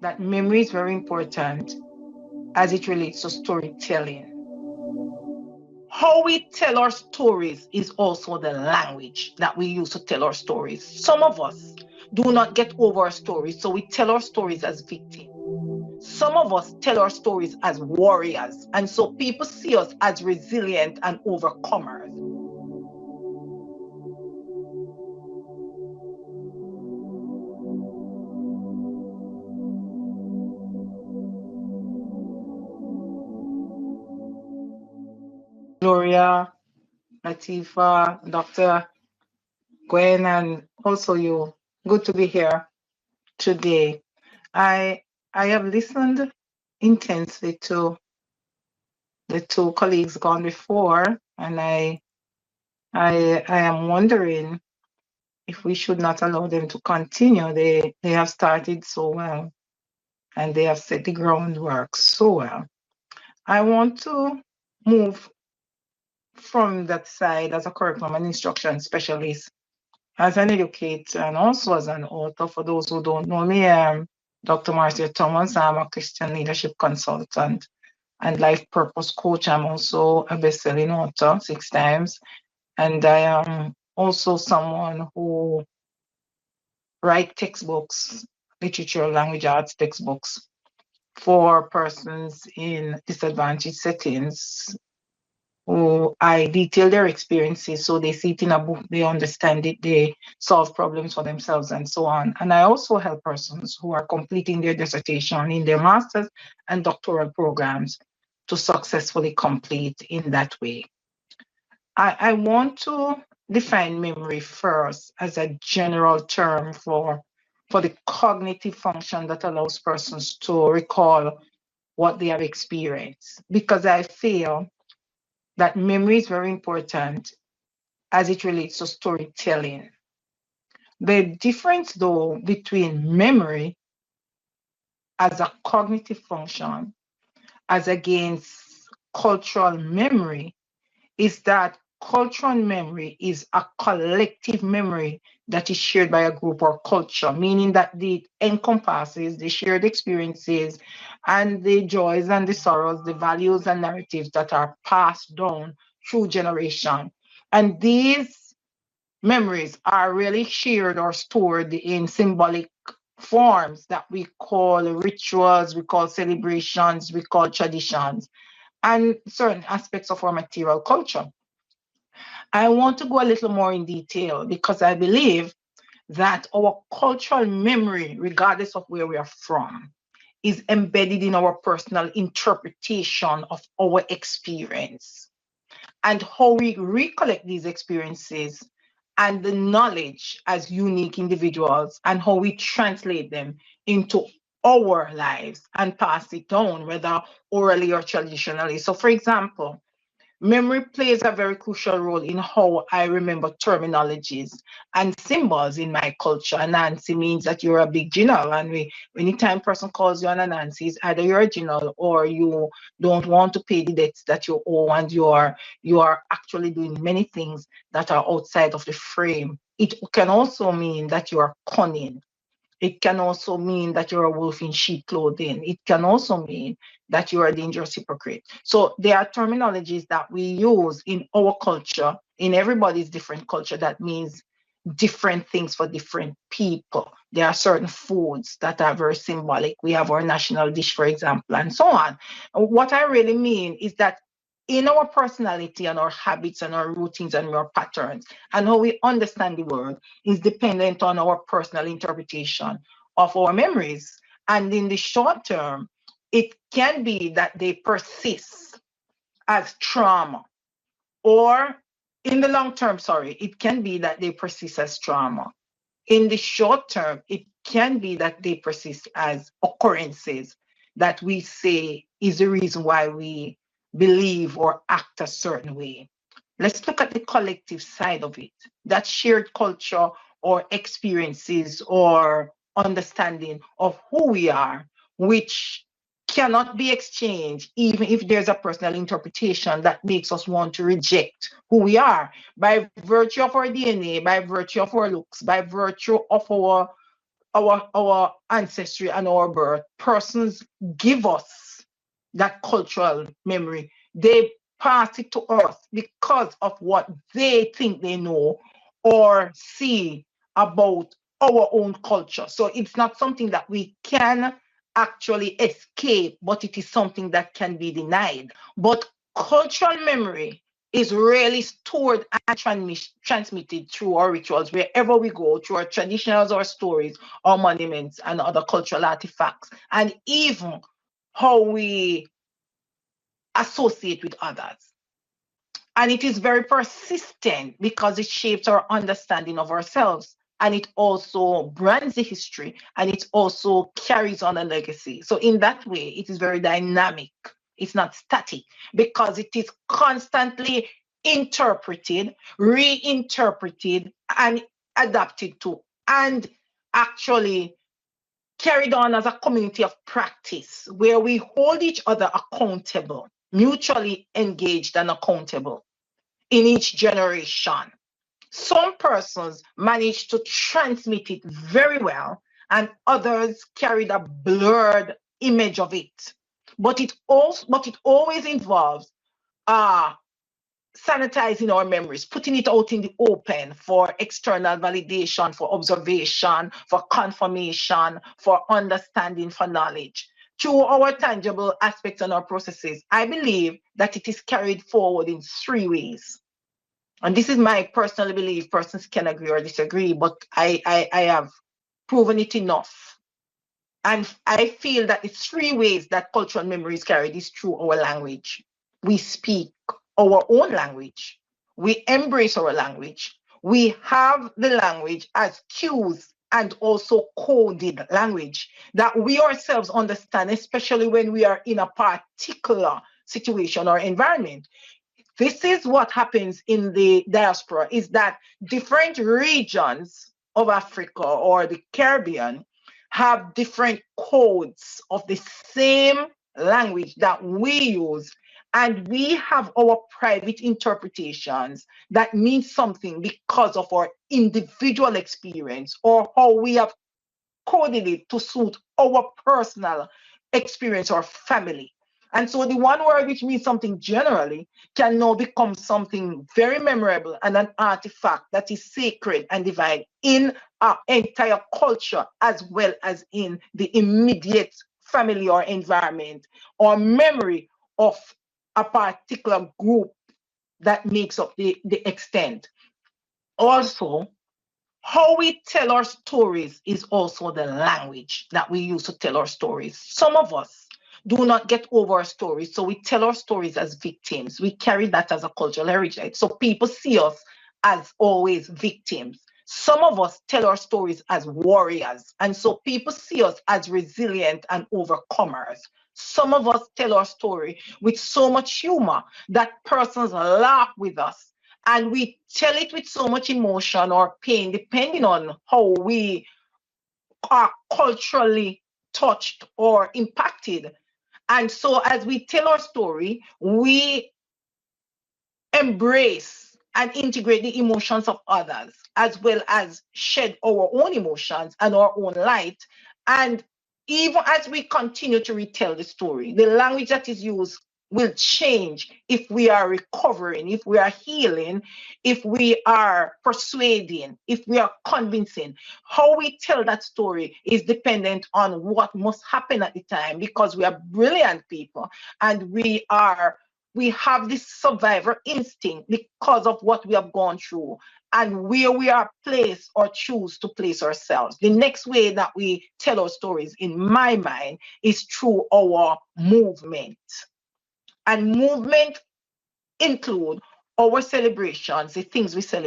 that memory is very important as it relates to storytelling. How we tell our stories is also the language that we use to tell our stories. Some of us do not get over our stories, so we tell our stories as victims. Some of us tell our stories as warriors, and so people see us as resilient and overcomers. Gloria, Latifa, Dr. Gwen, and also you. Good to be here today. I I have listened intensely to the two colleagues gone before, and I am wondering if we should not allow them to continue. They have started so well, and they have set the groundwork so well. I want to move from that side as a curriculum and instruction specialist, as an educator, and also as an author. For those who don't know me, I'm Dr. Marcia Thomas. I'm a Christian leadership consultant and life purpose coach. I'm also a best-selling author 6 times, and I am also someone who write textbooks, literature, language arts textbooks for persons in disadvantaged settings who I detail their experiences so they see it in a book, they understand it, they solve problems for themselves and so on. And I also help persons who are completing their dissertation in their master's and doctoral programs to successfully complete in that way. I want to define memory first as a general term for the cognitive function that allows persons to recall what they have experienced, because I feel that memory is very important as it relates to storytelling. The difference, though, between memory as a cognitive function as against cultural memory is that cultural memory is a collective memory that is shared by a group or culture, meaning that it encompasses the shared experiences and the joys and the sorrows, the values and narratives that are passed down through generation. And these memories are really shared or stored in symbolic forms that we call rituals, we call celebrations, we call traditions, and certain aspects of our material culture. I want to go a little more in detail because I believe that our cultural memory, regardless of where we are from, is embedded in our personal interpretation of our experience and how we recollect these experiences and the knowledge as unique individuals and how we translate them into our lives and pass it down, whether orally or traditionally. So, for example, memory plays a very crucial role in how I remember terminologies and symbols in my culture. Anansi means that you're a big general, and anytime person calls you an Anansi, it's either you're a general or you don't want to pay the debts that you owe, and you are actually doing many things that are outside of the frame. It can also mean that you are cunning. It can also mean that you're a wolf in sheep clothing. It can also mean that you're a dangerous hypocrite. So there are terminologies that we use in our culture, in everybody's different culture, that means different things for different people. There are certain foods that are very symbolic. We have our national dish, for example, and so on. What I really mean is that in our personality and our habits and our routines and our patterns and how we understand the world is dependent on our personal interpretation of our memories. And in the short term, it can be that they persist as trauma, or in the long term, sorry, it can be that they persist as trauma. In the short term, it can be that they persist as occurrences that we say is the reason why we believe or act a certain way. Let's look at the collective side of it, that shared culture or experiences or understanding of who we are, which cannot be exchanged, even if there's a personal interpretation that makes us want to reject who we are by virtue of our DNA, by virtue of our looks, by virtue of our our ancestry and our birth, persons give us that cultural memory. They pass it to us because of what they think they know or see about our own culture. So it's not something that we can actually escape, but it is something that can be denied. But cultural memory is really stored and transmitted through our rituals wherever we go, through our traditions, our stories, our monuments, and other cultural artifacts, and even how we associate with others. And it is very persistent because it shapes our understanding of ourselves. And it also brands the history, and it also carries on a legacy. So, in that way, it is very dynamic. It's not static because it is constantly interpreted, reinterpreted, and adapted to, and actually carried on as a community of practice where we hold each other accountable, mutually engaged and accountable in each generation. Some persons manage to transmit it very well, and others carried a blurred image of it. But it always involves sanitizing our memories, putting it out in the open for external validation, for observation, for confirmation, for understanding, for knowledge. Through our tangible aspects and our processes, I believe that it is carried forward in three ways. And this is my personal belief. Persons can agree or disagree, but I have proven it enough. And I feel that the three ways that cultural memory is carried is through our language. We speak our own language. We embrace our language. We have the language as cues and also coded language that we ourselves understand, especially when we are in a particular situation or environment. This is what happens in the diaspora, is that different regions of Africa or the Caribbean have different codes of the same language that we use. And we have our private interpretations that mean something because of our individual experience or how we have coded it to suit our personal experience or family. And so the one word which means something generally can now become something very memorable and an artifact that is sacred and divine in our entire culture as well as in the immediate family or environment or memory of a particular group that makes up the extent. Also, how we tell our stories is also the language that we use to tell our stories. Some of us do not get over our stories, so we tell our stories as victims. We carry that as a cultural heritage. So people see us as always victims. Some of us tell our stories as warriors, and so people see us as resilient and overcomers. Some of us tell our story with so much humor that persons laugh with us, and we tell it with so much emotion or pain, depending on how we are culturally touched or impacted. And so, as we tell our story, we embrace and integrate the emotions of others, as well as shed our own emotions and our own light. And even as we continue to retell the story, the language that is used will change if we are recovering, if we are healing, if we are persuading, if we are convincing. How we tell that story is dependent on what must happen at the time, because we are brilliant people and we have this survivor instinct because of what we have gone through and where we are placed or choose to place ourselves. The next way that we tell our stories, in my mind, is through our movement. And movement include our celebrations, the things we celebrate